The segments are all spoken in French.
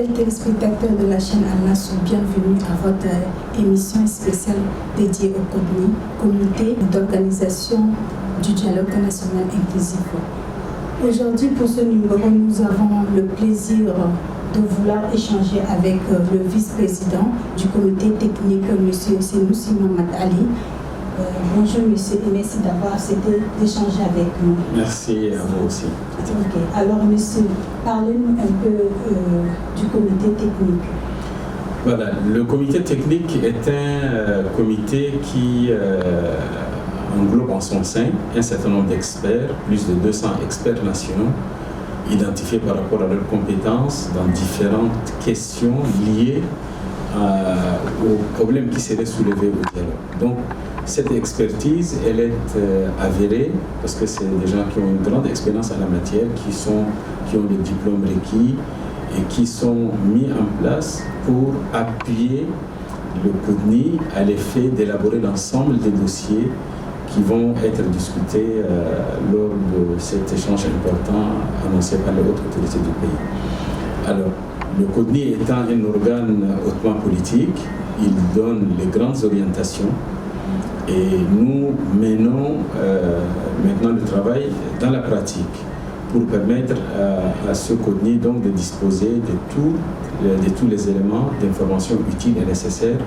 Fidèles téléspectateurs de la chaîne Al-Nasr, bienvenue à votre émission spéciale dédiée au CODNI, Comité d'organisation du dialogue national inclusif. Aujourd'hui, pour ce numéro, nous avons le plaisir de vouloir échanger avec le vice-président du comité technique, M. Senoussi Mamad Ali. Bonjour monsieur et merci d'avoir accepté d'échanger avec nous. Merci à vous aussi. Okay. Alors monsieur, parlez-nous un peu du comité technique. Voilà, le comité technique est un comité qui englobe en son sein un certain nombre d'experts, plus de 200 experts nationaux, identifiés par rapport à leurs compétences dans différentes questions liées aux problèmes qui seraient soulevés au dialogue. Donc, cette expertise, elle est avérée parce que c'est des gens qui ont une grande expérience en la matière, qui ont le diplôme requis et qui sont mis en place pour appuyer le CODNI à l'effet d'élaborer l'ensemble des dossiers qui vont être discutés lors de cet échange important annoncé par les hautes autorités du pays. Alors, le CODNI étant un organe hautement politique, il donne les grandes orientations et nous menons maintenant le travail dans la pratique pour permettre à ce CODNI donc de disposer de tous les éléments d'information utiles et nécessaires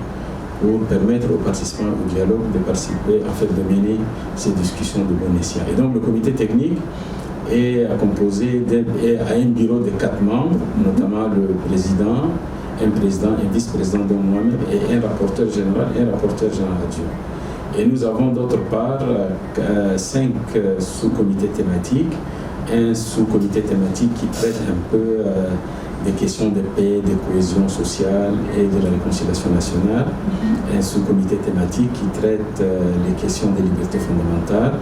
pour permettre aux participants au dialogue de participer, en fait, de mener ces discussions de bon escient. Et donc le comité technique est composé à un bureau de 4 membres, notamment le président, un vice-président de moi-même et un rapporteur général adjoint. Et nous avons d'autre part 5 sous-comités thématiques, un sous-comité thématique qui traite un peu des questions de paix, de cohésion sociale et de la réconciliation nationale, un sous-comité thématique qui traite les questions des libertés fondamentales,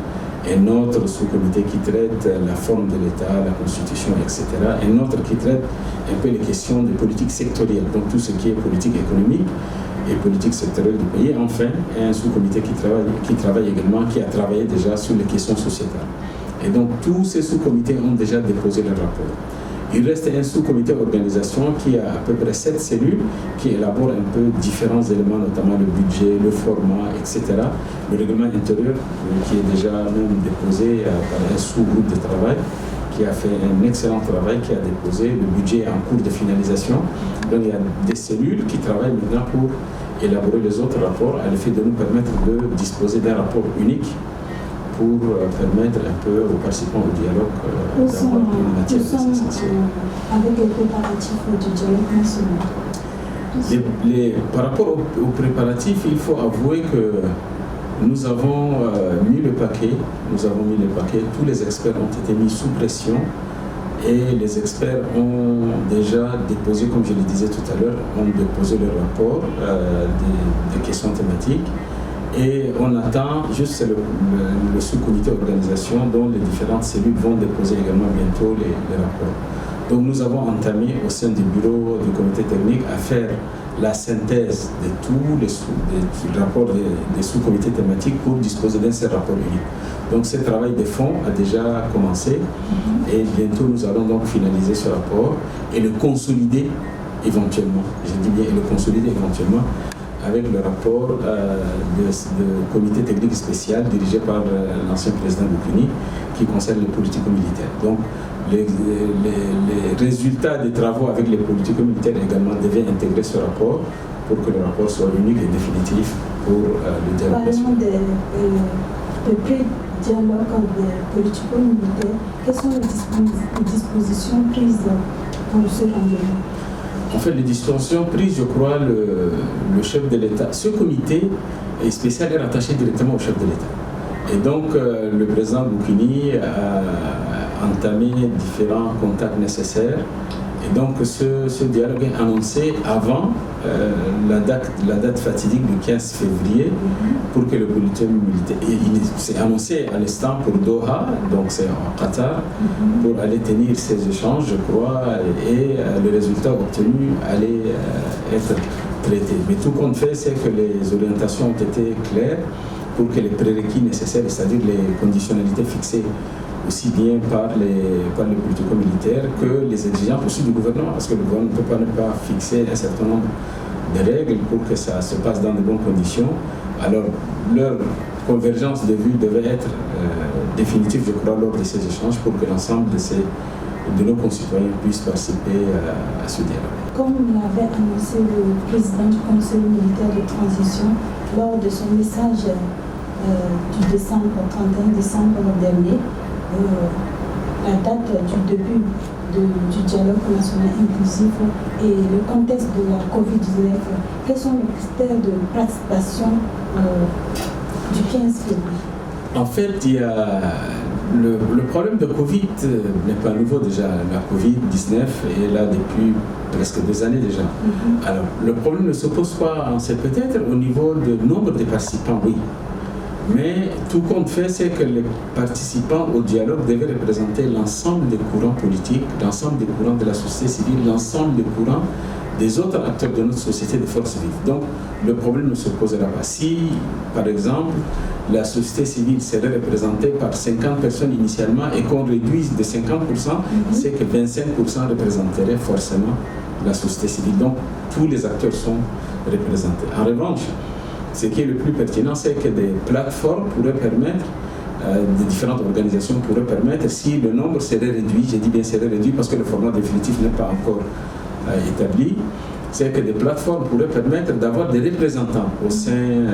un autre sous-comité qui traite la forme de l'État, la Constitution, etc. Un autre qui traite un peu les questions de politique sectorielle, donc tout ce qui est politique économique et politique sectorielle du pays. Enfin, un sous-comité qui travaille également, qui a travaillé déjà sur les questions sociétales. Et donc, tous ces sous-comités ont déjà déposé leur rapport. Il reste un sous-comité organisation qui a à peu près 7 cellules qui élaborent un peu différents éléments, notamment le budget, le format, etc. Le règlement intérieur qui est déjà même déposé par un sous-groupe de travail qui a fait un excellent travail, qui a déposé le budget en cours de finalisation. Donc il y a des cellules qui travaillent maintenant pour élaborer les autres rapports à l'effet de nous permettre de disposer d'un rapport unique pour permettre un peu aux participants au dialogue d'avoir une matière essentielle. Avec les préparatifs du dialogue national. Par rapport aux préparatifs, il faut avouer que nous avons mis le paquet, tous les experts ont été mis sous pression et les experts ont déjà déposé, comme je le disais tout à l'heure, ont déposé leur rapport des questions thématiques. Et on attend juste le sous-comité organisation dont les différentes cellules vont déposer également bientôt les rapports. Donc nous avons entamé au sein du bureau du comité technique à faire la synthèse de tous les rapports des sous-comités thématiques pour disposer d'un seul rapport unique. Donc ce travail de fond a déjà commencé et bientôt nous allons donc finaliser ce rapport et le consolider éventuellement, je dis bien le consolider éventuellement, avec le rapport du comité technique spécial dirigé par l'ancien président du CODNI qui concerne les politico-militaires. Donc les résultats des travaux avec les politico-militaires également devaient intégrer ce rapport pour que le rapport soit unique et définitif pour le dialogue. Parlons de pré-dialogue des politico-militaires. Quelles sont les dispositions prises pour ce rendez-vous? En fait, les dispositions prises, je crois, le chef de l'État. Ce comité spécial est rattaché directement au chef de l'État. Et donc, le président Boukini a entamé différents contacts nécessaires. Et donc, ce dialogue est annoncé avant la date fatidique du 15 février pour que le bulletin militaire. C'est annoncé à l'instant pour Doha, donc c'est en Qatar, pour aller tenir ces échanges, je crois, et le résultat obtenu allait être traité. Mais tout compte fait, c'est que les orientations ont été claires pour que les prérequis nécessaires, c'est-à-dire les conditionnalités fixées aussi bien par les politico-militaires que les exigences aussi du gouvernement, parce que le gouvernement ne peut pas fixer un certain nombre de règles pour que ça se passe dans de bonnes conditions. Alors, leur convergence de vues devait être définitive, je crois, lors de ces échanges pour que l'ensemble de nos concitoyens puissent participer à ce dialogue. Comme l'avait annoncé le président du Conseil militaire de transition lors de son message du 31 décembre dernier, la date du début du dialogue national inclusif et le contexte de la COVID-19, quels sont les critères de participation du 15 février? En fait, il y a le problème de Covid n'est pas nouveau déjà. La Covid-19 est là depuis presque 2 années déjà. Alors, le problème ne se pose pas, c'est peut-être au niveau du nombre de participants, oui. Mais tout compte fait, c'est que les participants au dialogue devaient représenter l'ensemble des courants politiques, l'ensemble des courants de la société civile, l'ensemble des courants des autres acteurs de notre société de force vive. Donc, le problème ne se posera pas. Si, par exemple, la société civile serait représentée par 50 personnes initialement et qu'on réduise de 50%, c'est que 25% représenteraient forcément la société civile. Donc, tous les acteurs sont représentés. En revanche, ce qui est le plus pertinent, c'est que des plateformes pourraient permettre, des différentes organisations pourraient permettre, si le nombre serait réduit, j'ai dit bien serait réduit parce que le format définitif n'est pas encore établi, c'est que des plateformes pourraient permettre d'avoir des représentants au sein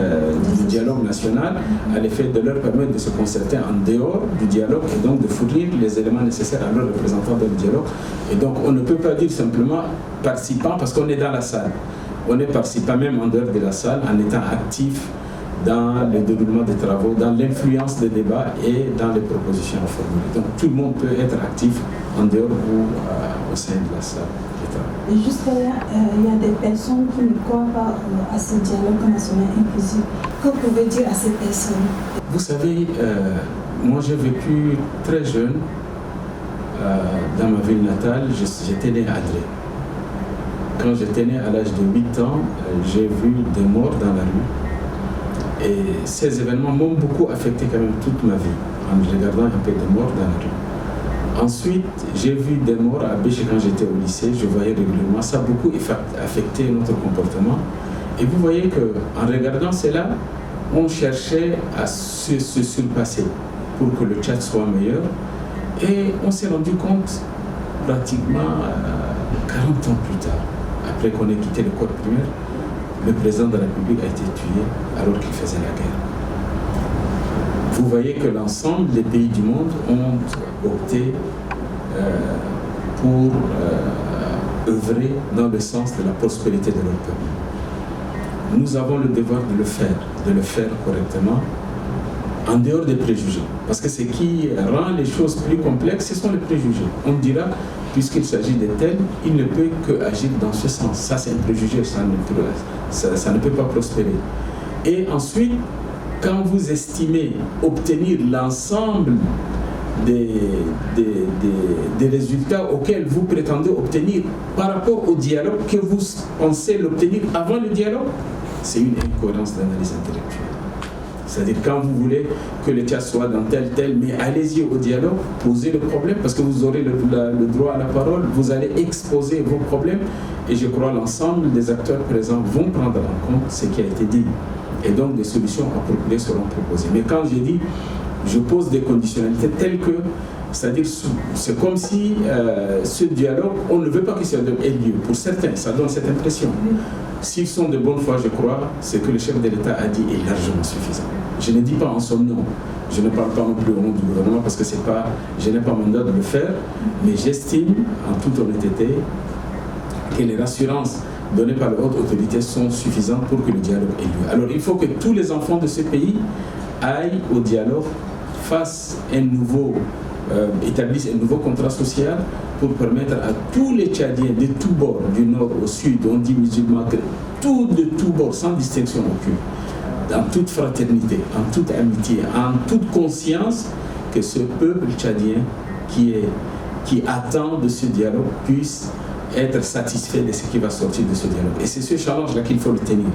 du dialogue national, à l'effet de leur permettre de se concerter en dehors du dialogue et donc de fournir les éléments nécessaires à leurs représentants dans le dialogue. Et donc on ne peut pas dire simplement participant parce qu'on est dans la salle. On est participant même en dehors de la salle en étant actif dans le déroulement des travaux, dans l'influence des débats et dans les propositions à formuler. Donc tout le monde peut être actif en dehors ou au sein de la salle. Et jusqu'à là, il y a des personnes qui ne croient pas à ce dialogue national inclusif. Que pouvez-vous dire à ces personnes? Vous savez, moi j'ai vécu très jeune dans ma ville natale, j'étais né à Adré. Quand j'étais né à l'âge de 8 ans, j'ai vu des morts dans la rue. Et ces événements m'ont beaucoup affecté quand même toute ma vie, en regardant un peu des morts dans la rue. Ensuite, j'ai vu des morts à Béché quand j'étais au lycée, je voyais régulièrement. Ça a beaucoup affecté notre comportement. Et vous voyez qu'en regardant cela, on cherchait à se surpasser pour que le Tchad soit meilleur. Et on s'est rendu compte, pratiquement 40 ans plus tard, après qu'on ait quitté le corps primaire, le président de la République a été tué alors qu'il faisait la guerre. Vous voyez que l'ensemble des pays du monde ont opté pour œuvrer dans le sens de la prospérité de leur peuple. Nous avons le devoir de le faire correctement, en dehors des préjugés. Parce que ce qui rend les choses plus complexes, ce sont les préjugés. On dira, puisqu'il s'agit de tel, il ne peut qu'agir dans ce sens. Ça, c'est un préjugé, ça ne peut pas prospérer. Et ensuite, quand vous estimez obtenir l'ensemble des résultats auxquels vous prétendez obtenir par rapport au dialogue, que vous pensez l'obtenir avant le dialogue, c'est une incohérence d'analyse intellectuelle. C'est-à-dire quand vous voulez que le Tchad soit dans tel, mais allez-y au dialogue, posez le problème, parce que vous aurez le droit à la parole, vous allez exposer vos problèmes, et je crois l'ensemble des acteurs présents vont prendre en compte ce qui a été dit. Et donc des solutions appropriées seront proposées. Mais quand j'ai dit, je pose des conditionnalités telles que, c'est-à-dire c'est comme si ce dialogue, on ne veut pas qu'il ait lieu. Pour certains, ça donne cette impression. S'ils sont de bonne foi, je crois, ce que le chef de l'État a dit est largement suffisant. Je ne dis pas en son nom, je ne parle pas non plus au nom du gouvernement parce que je n'ai pas mandat de le faire, mais j'estime en toute honnêteté que les rassurances données par les hautes autorités sont suffisantes pour que le dialogue ait lieu. Alors il faut que tous les enfants de ce pays aillent au dialogue, établissent un nouveau contrat social pour permettre à tous les Tchadiens de tous bords, du nord au sud, on dit musulmans, de tous bords, sans distinction aucune, en toute fraternité, en toute amitié, en toute conscience, que ce peuple tchadien qui attend de ce dialogue puisse être satisfait de ce qui va sortir de ce dialogue. Et c'est ce challenge-là qu'il faut le tenir.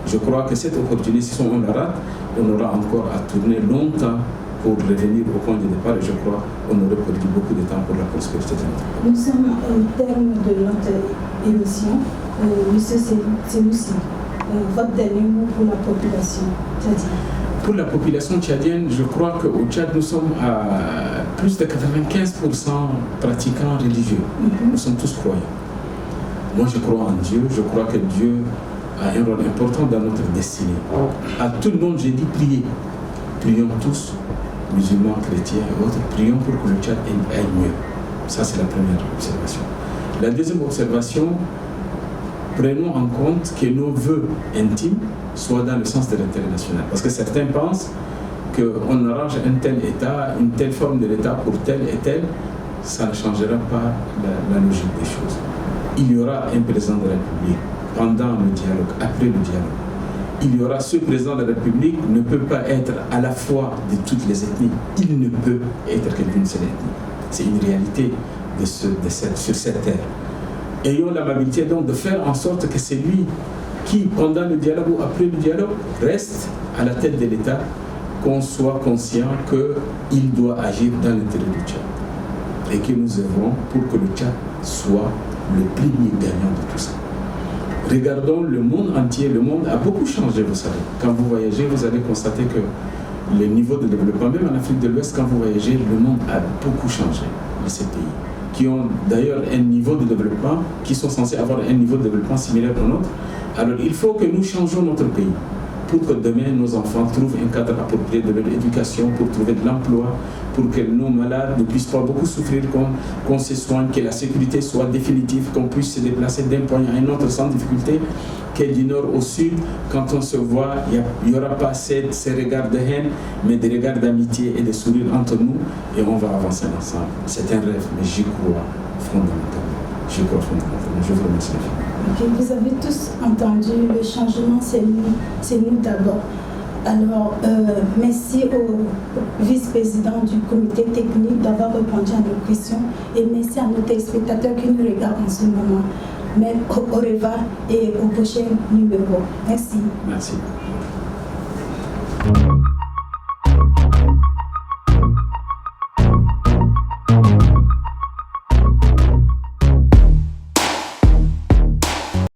Je crois que cette opportunité, si on la rate, on aura encore à tourner longtemps pour revenir au point de départ, et je crois qu'on aurait perdu beaucoup de temps pour la prospérité de notre pays. Nous sommes au terme de notre émission. Monsieur Seloussi, votre dernier mot pour la population tchadienne. Pour la population tchadienne, je crois qu'au Tchad, nous sommes à plus de 95% pratiquants religieux. Nous sommes tous croyants. Moi, je crois en Dieu. Je crois que Dieu a un rôle important dans notre destinée. À tout le monde, j'ai dit priez. Prions tous, musulmans, chrétiens et autres, prions pour que le Tchad aille mieux. Ça, c'est la première observation. La deuxième observation, prenons en compte que nos vœux intimes soient dans le sens de l'intérêt national. Parce que certains pensent qu'on arrange un tel État, une telle forme de l'État pour tel et tel, ça ne changera pas la logique des choses. Il y aura un président de la République pendant le dialogue, après le dialogue. Il y aura ce président de la République ne peut pas être à la fois de toutes les ethnies. Il ne peut être que d'une seule ethnie. C'est une réalité sur cette terre. Ayons l'amabilité donc de faire en sorte que c'est lui qui, pendant le dialogue ou après le dialogue, reste à la tête de l'État, qu'on soit conscient qu'il doit agir dans l'intérêt du Tchad. Et que nous œuvrons pour que le Tchad soit le premier gagnant de tout ça. Regardons le monde entier. Le monde a beaucoup changé, vous savez. Quand vous voyagez, vous allez constater que le niveau de développement, même en Afrique de l'Ouest, quand vous voyagez, le monde a beaucoup changé de ces pays, qui ont d'ailleurs un niveau de développement, qui sont censés avoir un niveau de développement similaire au nôtre. Alors il faut que nous changeons notre pays pour que demain nos enfants trouvent un cadre approprié de leur éducation, pour trouver de l'emploi, pour que nos malades ne puissent pas beaucoup souffrir, qu'on se soigne, que la sécurité soit définitive, qu'on puisse se déplacer d'un point à un autre sans difficulté, que du nord au sud, quand on se voit, il n'y aura pas ces regards de haine, mais des regards d'amitié et de sourire entre nous, et on va avancer ensemble. C'est un rêve, mais j'y crois fondamentalement. Je vous remercie. Okay, vous avez tous entendu, le changement, c'est nous d'abord. Alors, merci au vice-président du comité technique d'avoir répondu à nos questions et merci à nos téléspectateurs qui nous regardent en ce moment. Mais au revoir et au prochain numéro. Merci. Merci.